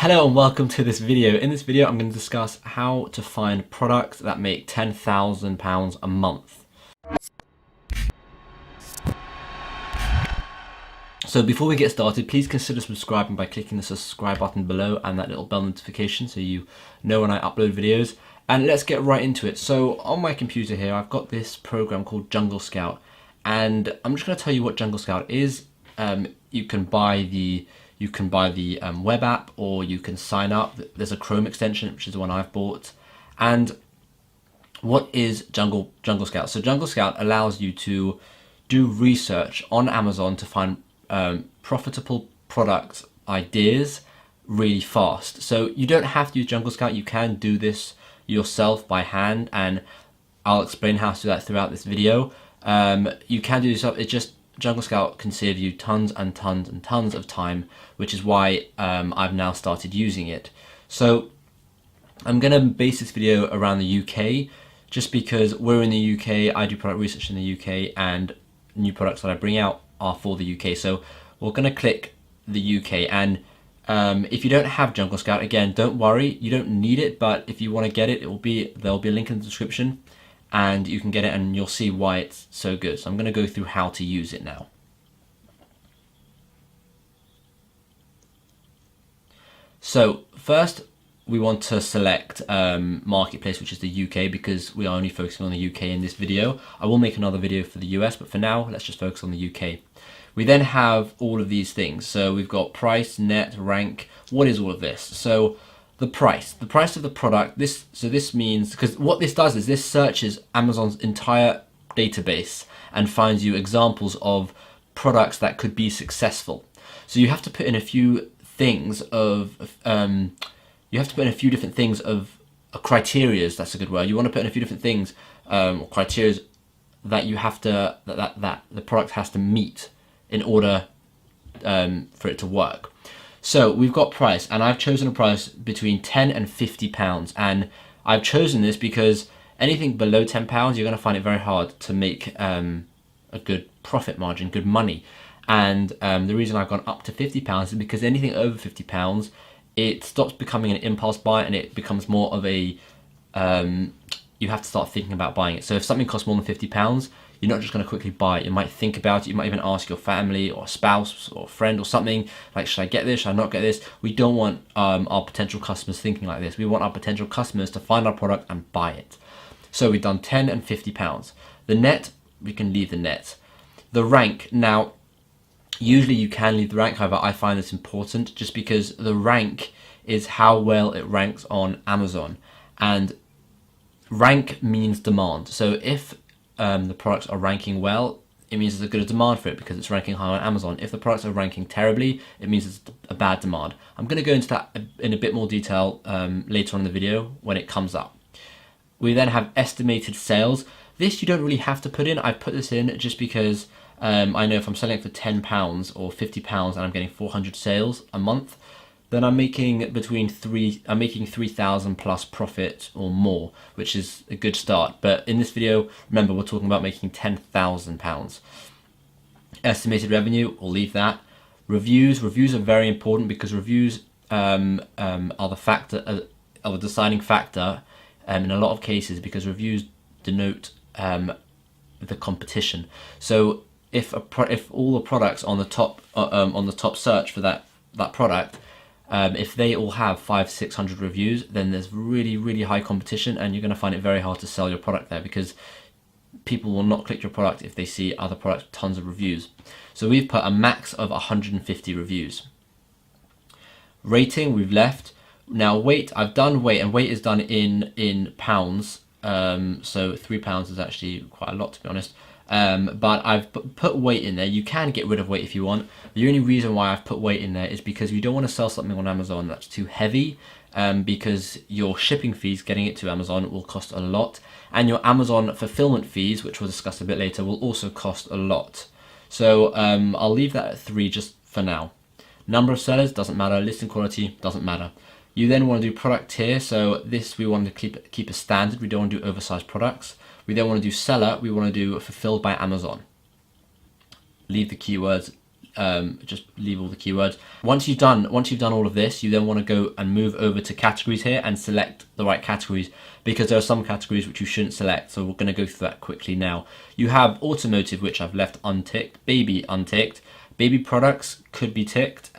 Hello and welcome to this video. In this video I'm going to discuss how to find products that make £10,000 a month. So before we get started, please consider subscribing by clicking the subscribe button below and that little bell notification so you know when I upload videos. And let's get right into it. So on my computer here I've got this program called Jungle Scout, and I'm just going to tell you what Jungle Scout is. You can buy the web app, or you can sign up. There's a Chrome extension, which is the one I've bought. And what is Jungle Scout? So Jungle Scout allows you to do research on Amazon to find profitable product ideas really fast. So you don't have to use Jungle Scout. You can do this yourself by hand, and I'll explain how to do that throughout this video. You can do this yourself. It's just Jungle Scout can save you tons and tons and tons of time, which is why I've now started using it. So I'm going to base this video around the UK, just because we're in the UK, I do product research in the UK, and new products that I bring out are for the UK. So we're going to click the UK, and if you don't have Jungle Scout, again, don't worry, you don't need it, but if you want to get it, there'll be a link in the description, and you can get it and you'll see why it's so good. So I'm going to go through how to use it now. So first we want to select marketplace, which is the UK, because we are only focusing on the UK in this video. I will make another video for the US, but for now let's just focus on the UK. We then have all of these things. So we've got price, net, rank. What is all of this? So the price of the product. This means, because what this does is this searches Amazon's entire database and finds you examples of products that could be successful. So you have to put in a few things of different things of criterias. That's a good word. You want to put in a few different things, criterias that you have to that the product has to meet in order for it to work. So we've got price, and I've chosen a price between £10 and £50, and I've chosen this because anything below £10 you're going to find it very hard to make a good profit margin, good money. And the reason I've gone up to £50 is because anything over £50, it stops becoming an impulse buy and it becomes more of a you have to start thinking about buying it. So if something costs more than £50, you're not just going to quickly buy it. You might think about it. You might even ask your family or spouse or friend or something, like, should I get this? Should I not get this? We don't want our potential customers thinking like this. We want our potential customers to find our product and buy it. So we've done £10 and £50. The net, we can leave the net. The rank, now, usually you can leave the rank. However, I find this important just because the rank is how well it ranks on Amazon. And rank means demand. So if the products are ranking well, it means there's a good demand for it because it's ranking high on Amazon. If the products are ranking terribly, it means it's a bad demand. I'm going to go into that in a bit more detail later on in the video when it comes up. We then have estimated sales. This you don't really have to put in. I put this in just because I know if I'm selling it for £10 or £50 and I'm getting 400 sales a month, then I'm making £3,000 plus profit or more, which is a good start. But in this video, remember, we're talking about making £10,000. Estimated revenue, we'll leave that. Reviews are very important because reviews are the deciding factor in a lot of cases, because reviews denote the competition. So if all the products on the top search for that product, if they all have 500-600 reviews, then there's really high competition, and you're going to find it very hard to sell your product there because people will not click your product if they see other products with tons of reviews. So we've put a max of 150 reviews. Rating, we've left. Now weight, I've done weight, and weight is done in pounds. So £3 is actually quite a lot, to be honest. But I've put weight in there. You can get rid of weight if you want. The only reason why I've put weight in there is because you don't want to sell something on Amazon that's too heavy, because your shipping fees getting it to Amazon will cost a lot, and your Amazon fulfillment fees, which we'll discuss a bit later, will also cost a lot. So I'll leave that at 3 just for now. Number of sellers doesn't matter. Listing quality doesn't matter. You then want to do product tier. So this we want to keep a standard. We don't want to do oversized products. We then want to do seller. We want to do fulfilled by Amazon. Leave the keywords just leave all the keywords. Once you've done all of this, you then want to go and move over to categories here and select the right categories, because there are some categories which you shouldn't select. So we're going to go through that quickly now. You have automotive, which I've left unticked, baby unticked, baby products could be ticked,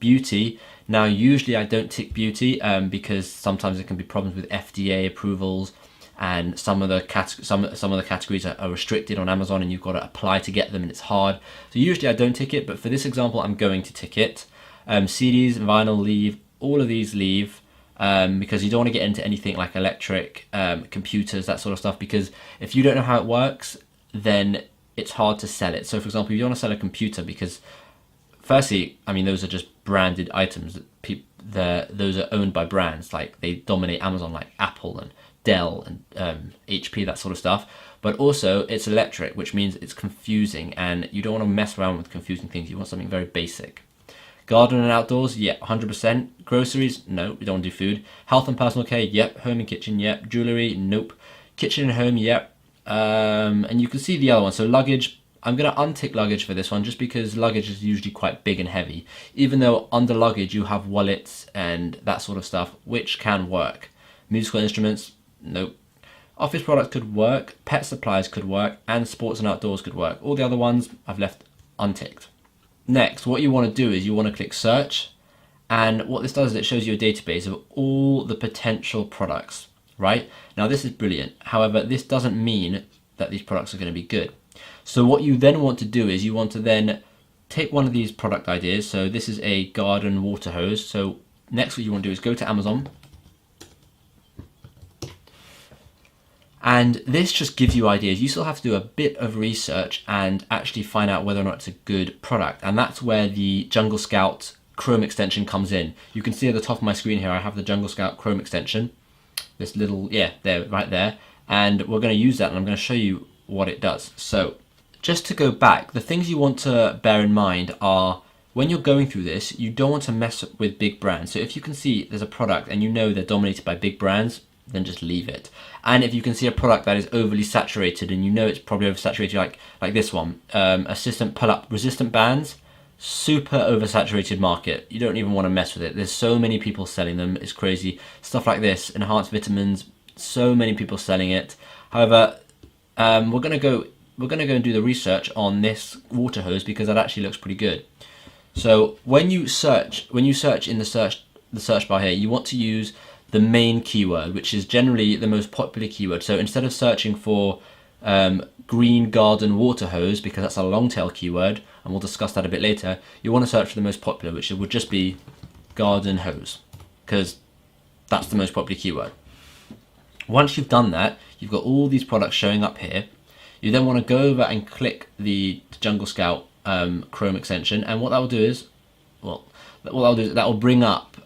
beauty. Now usually I don't tick beauty because sometimes there can be problems with FBA approvals, and some of the categories are restricted on Amazon, and you've got to apply to get them, and it's hard. So usually I don't tick it, but for this example I'm going to tick it. CDs, vinyl, leave, all of these leave, because you don't want to get into anything like electric, computers, that sort of stuff, because if you don't know how it works, then it's hard to sell it. So for example, you don't want to sell a computer because firstly, I mean, those are just branded items that those are owned by brands, like they dominate Amazon, like Apple and Dell and HP, that sort of stuff. But also it's electric, which means it's confusing, and you don't want to mess around with confusing things. You want something very basic. Garden and outdoors, yeah, 100%. Groceries, no, we don't want to do food. Health and personal care, yep. Home and kitchen, yep. Jewelry, nope. Kitchen and home, yep. And you can see the other one. So luggage, I'm going to untick luggage for this one, just because luggage is usually quite big and heavy, even though under luggage you have wallets and that sort of stuff, which can work. Musical instruments, nope. Office products could work, pet supplies could work, and sports and outdoors could work. All the other ones I've left unticked. Next, what you want to do is you want to click search, and what this does is it shows you a database of all the potential products, right? Now this is brilliant. However, this doesn't mean that these products are going to be good. So what you then want to do is you want to then take one of these product ideas. So this is a garden water hose. So next what you want to do is go to Amazon. And this just gives you ideas. You still have to do a bit of research and actually find out whether or not it's a good product. And that's where the Jungle Scout Chrome extension comes in. You can see at the top of my screen here, I have the Jungle Scout Chrome extension. This little, yeah, there, right there. And we're going to use that, and I'm going to show you what it does. So just to go back, the things you want to bear in mind are when you're going through this, you don't want to mess with big brands. So if you can see there's a product and you know they're dominated by big brands, then just leave it. And if you can see a product that is overly saturated and you know it's probably oversaturated, like this one, assistant pull-up resistant bands, super oversaturated market. You don't even want to mess with it. There's so many people selling them, it's crazy. Stuff like this, enhanced vitamins, so many people selling it. However, we're gonna go and do the research on this water hose because that actually looks pretty good. So when you search in the search bar here, you want to use the main keyword, which is generally the most popular keyword. So instead of searching for green garden water hose, because that's a long tail keyword, and we'll discuss that a bit later, you want to search for the most popular, which would just be garden hose, because that's the most popular keyword. Once you've done that, you've got all these products showing up here. You then want to go over and click the Jungle Scout Chrome extension, and what that will do is, that will bring up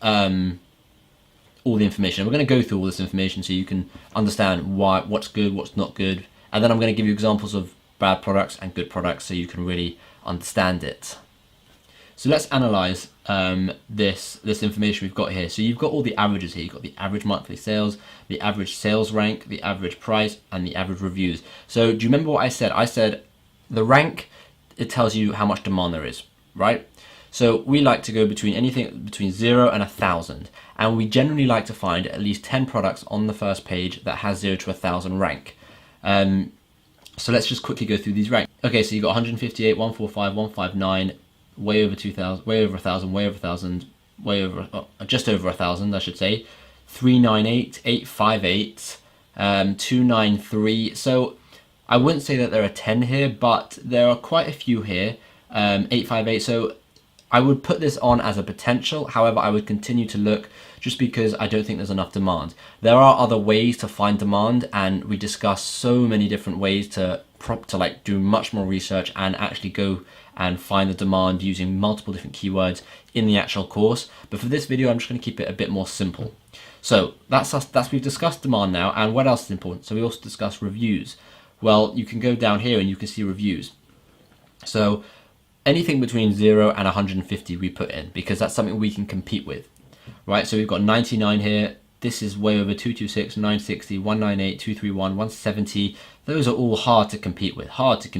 all the information. We're going to go through all this information so you can understand what's good, what's not good, and then I'm going to give you examples of bad products and good products so you can really understand it. So let's analyze this information we've got here. So you've got all the averages here. You've got the average monthly sales, the average sales rank, the average price, and the average reviews. So do you remember what I said? I said the rank, it tells you how much demand there is, right? So we like to go between anything between 0 and 1,000, and we generally like to find at least 10 products on the first page that has 0 to 1,000 rank. So let's just quickly go through these ranks. Okay, so you got 158, 145, 159, way over 2,000, way over 1,000, way over 1,000, way over, just over 1,000, I should say. 398, 858, 293. So I wouldn't say that there are 10 here, but there are quite a few here. 858. So I would put this on as a potential. However, I would continue to look just because I don't think there's enough demand. There are other ways to find demand, and we discuss so many different ways to like do much more research and actually go and find the demand using multiple different keywords in the actual course. But for this video, I'm just going to keep it a bit more simple. So we've discussed demand now, and what else is important? So we also discussed reviews. Well, you can go down here and you can see reviews. So anything between 0 and 150 we put in, because that's something we can compete with, right? So we've got 99 here, This is way over 226, 960, 198, 231, 170. Those are all hard to compete with, But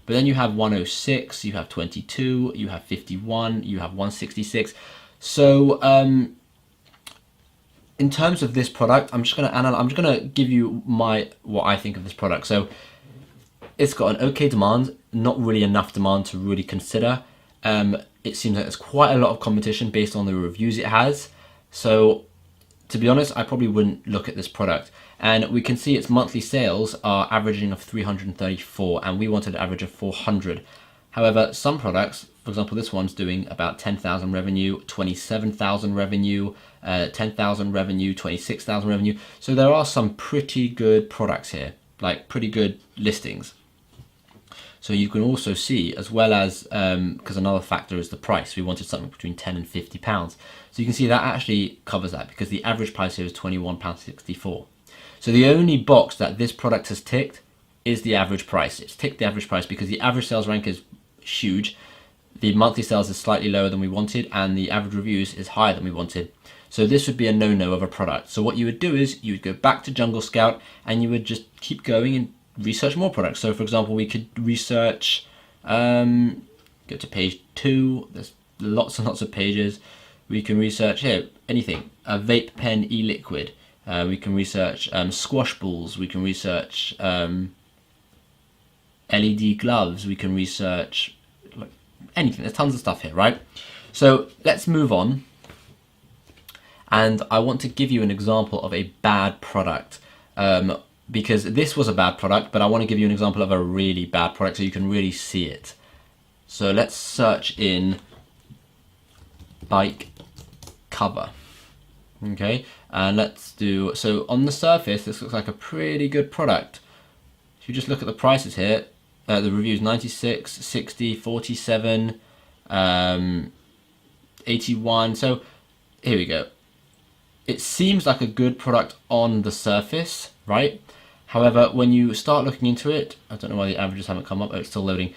then you have 106, you have 22, you have 51, you have 166. So in terms of this product, I'm just gonna give you what I think of this product. So it's got an okay demand, not really enough demand to really consider. It seems like there's quite a lot of competition based on the reviews it has. So to be honest, I probably wouldn't look at this product. And we can see its monthly sales are averaging of 334, and we wanted an average of 400. However, some products, for example, this one's doing about 10,000 revenue, 27,000 revenue, 10,000 revenue, 26,000 revenue. So there are some pretty good products here, like pretty good listings. So you can also see, as well as, because another factor is the price. We wanted something between 10 and 50 pounds. So you can see that actually covers that, because the average price here is £21.64. So the only box that this product has ticked is the average price. It's ticked the average price because the average sales rank is huge. The monthly sales is slightly lower than we wanted, and the average reviews is higher than we wanted. So this would be a no-no of a product. So what you would do is you would go back to Jungle Scout and you would just keep going and research more products. So for example, we could research, go to page 2, there's lots and lots of pages. We can research here, anything, a vape pen e-liquid. We can research squash balls. We can research LED gloves. We can research anything. There's tons of stuff here, right? So let's move on. And I want to give you an example of a bad product. Because this was a bad product, but I want to give you an example of a really bad product so you can really see it. So let's search in bike cover. Okay, and let's do, so on the surface, this looks like a pretty good product. If you just look at the prices here, the reviews 96, 60, 47, 81. So here we go. It seems like a good product on the surface, right? However, when you start looking into it, I don't know why the averages haven't come up. Oh, it's still loading.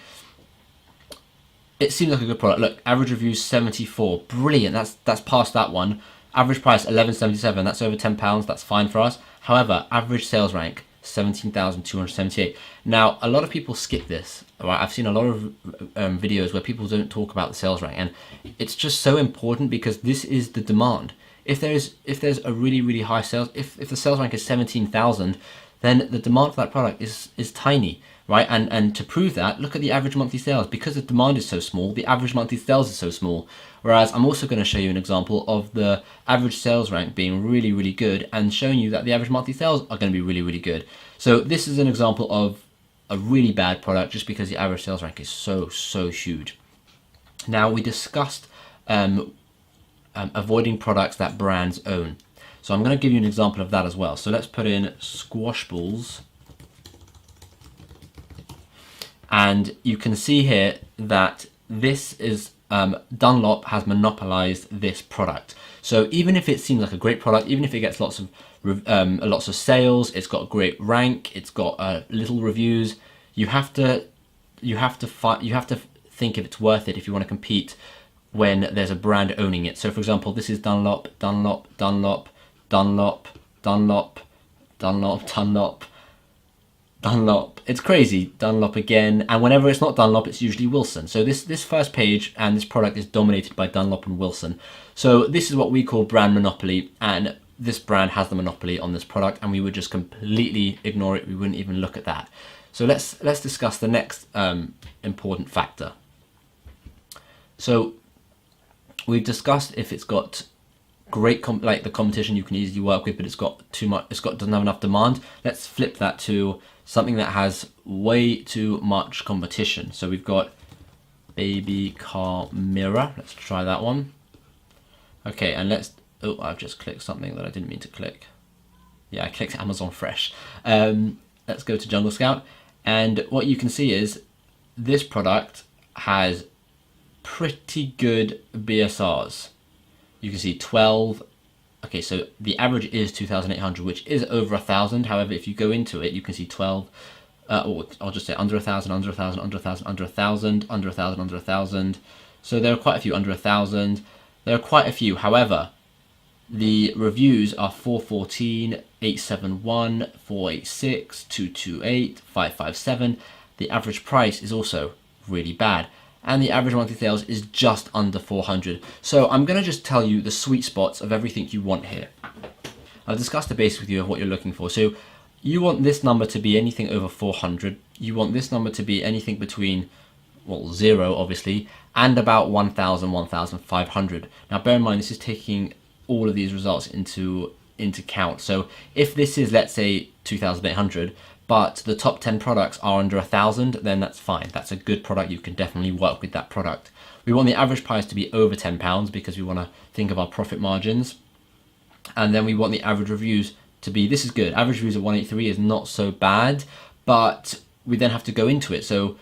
It seems like a good product. Look, average reviews 74. Brilliant. That's past that one. Average price 11.77. That's over £10. That's fine for us. However, average sales rank 17,278. Now, a lot of people skip this. Right? I've seen a lot of videos where people don't talk about the sales rank, and it's just so important because this is the demand. If there's a really high sales, if the sales rank is 17,000, then the demand for that product is tiny, right? And to prove that, look at the average monthly sales. Because the demand is so small, the average monthly sales is so small. Whereas I'm also going to show you an example of the average sales rank being really good and showing you that the average monthly sales are going to be really good. So this is an example of a really bad product just because the average sales rank is so huge. Now, we discussed avoiding products that brands own. So I'm going to give you an example of that as well. So let's put in squash balls. And you can see here that this is Dunlop has monopolized this product. So even if it seems like a great product, even if it gets lots of sales, it's got a great rank, it's got little reviews, you have to think if it's worth it if you want to compete when there's a brand owning it. So for example, this is Dunlop. It's crazy. Dunlop again, and whenever it's not Dunlop, it's usually Wilson. So this first page and this product is dominated by Dunlop and Wilson. So this is what we call brand monopoly, and this brand has the monopoly on this product, and we would just completely ignore it. We wouldn't even look at that. So let's discuss the next important factor. So we've discussed if it's got great like the competition you can easily work with, but it's got too much. Doesn't have enough demand. Let's flip that to something that has way too much competition. So we've got baby car mirror. Let's try that one. Okay, and let's. Oh, I've just clicked something that I didn't mean to click. Yeah, I clicked Amazon Fresh. Let's go to Jungle Scout, and what you can see is this product has pretty good BSRs. You can see 12. Okay, so the average is 2,800, which is over 1,000. However, if you go into it, you can see 12. Or I'll just say under 1,000, under 1,000, under 1,000, under 1,000, under 1,000, under 1,000. So there are quite a few under 1,000. There are quite a few. However, The reviews are 414, 871, 486, 228, 557. The average price is also really bad. And the average monthly sales is just under 400. So I'm going to just tell you the sweet spots of everything you want here. I've discussed the basics with you of what you're looking for. So you want this number to be anything over 400. You want this number to be anything between, well, 0 obviously, and about 1,000, 1,500. Now bear in mind, this is taking all of these results into count. So if this is, let's say, 2,800, but the top 10 products are under 1,000, then that's fine. That's a good product. You can definitely work with that product. We want the average price to be over £10 because we want to think of our profit margins. And then we want the average reviews to be, this is good. Average reviews at 183 is not so bad, but we then have to go into it. So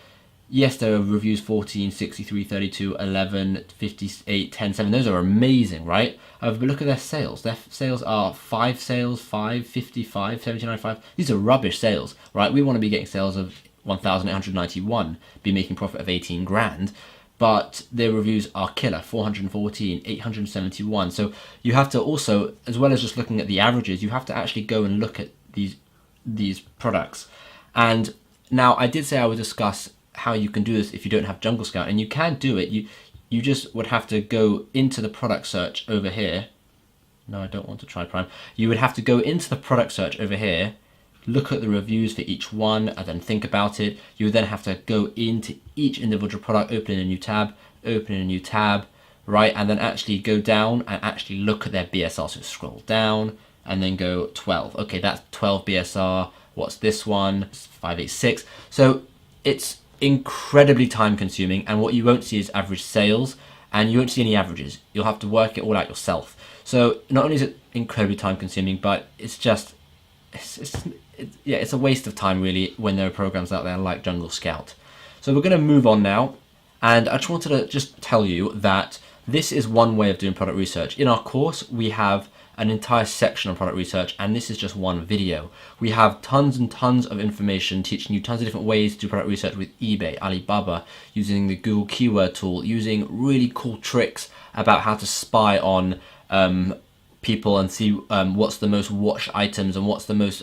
yes, there are reviews 14, 63, 32, 11, 58, 10, 7. Those are amazing, right? But look at their sales. Their sales are 5 sales, 5, 55, 79, 5. These are rubbish sales, right? We want to be getting sales of 1,891, be making profit of 18 grand. But their reviews are killer, 414, 871. So you have to also, as well as just looking at the averages, you have to actually go and look at these products. And now I did say I would discuss how you can do this if you don't have Jungle Scout, and you can do it. You just would have to go into the product search over here. No, I don't want to try Prime. You would have to go into the product search over here, look at the reviews for each one, and then think about it. You would then have to go into each individual product, open a new tab, right? And then actually go down and actually look at their BSR. So scroll down and then go 12. Okay, that's 12 BSR. What's this one? It's 586. So it's incredibly time consuming, and what you won't see is average sales, and you won't see any averages. You'll have to work it all out yourself. So not only is it incredibly time consuming, but it's just, it's a waste of time really when there are programs out there like Jungle Scout. So we're going to move on now, and I just wanted to just tell you that this is one way of doing product research. In our course, we have an entire section on product research, and this is just one video. We have tons and tons of information teaching you tons of different ways to do product research with eBay, Alibaba, using the Google keyword tool, using really cool tricks about how to spy on people and see what's the most watched items and what's the most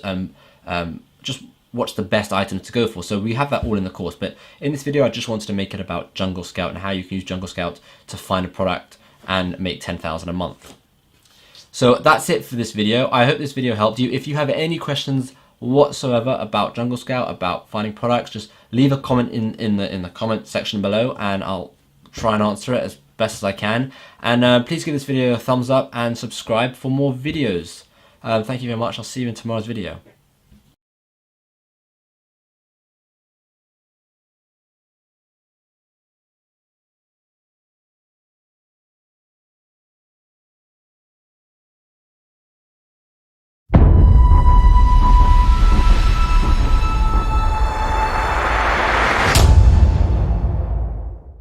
just what's the best items to go for. So we have that all in the course, but in this video I just wanted to make it about Jungle Scout and how you can use Jungle Scout to find a product and make 10,000 a month. So that's it for this video. I hope this video helped you. If you have any questions whatsoever about Jungle Scout, about finding products, just leave a comment in the comment section below, and I'll try and answer it as best as I can. And please give this video a thumbs up and subscribe for more videos. Thank you very much. I'll see you in tomorrow's video.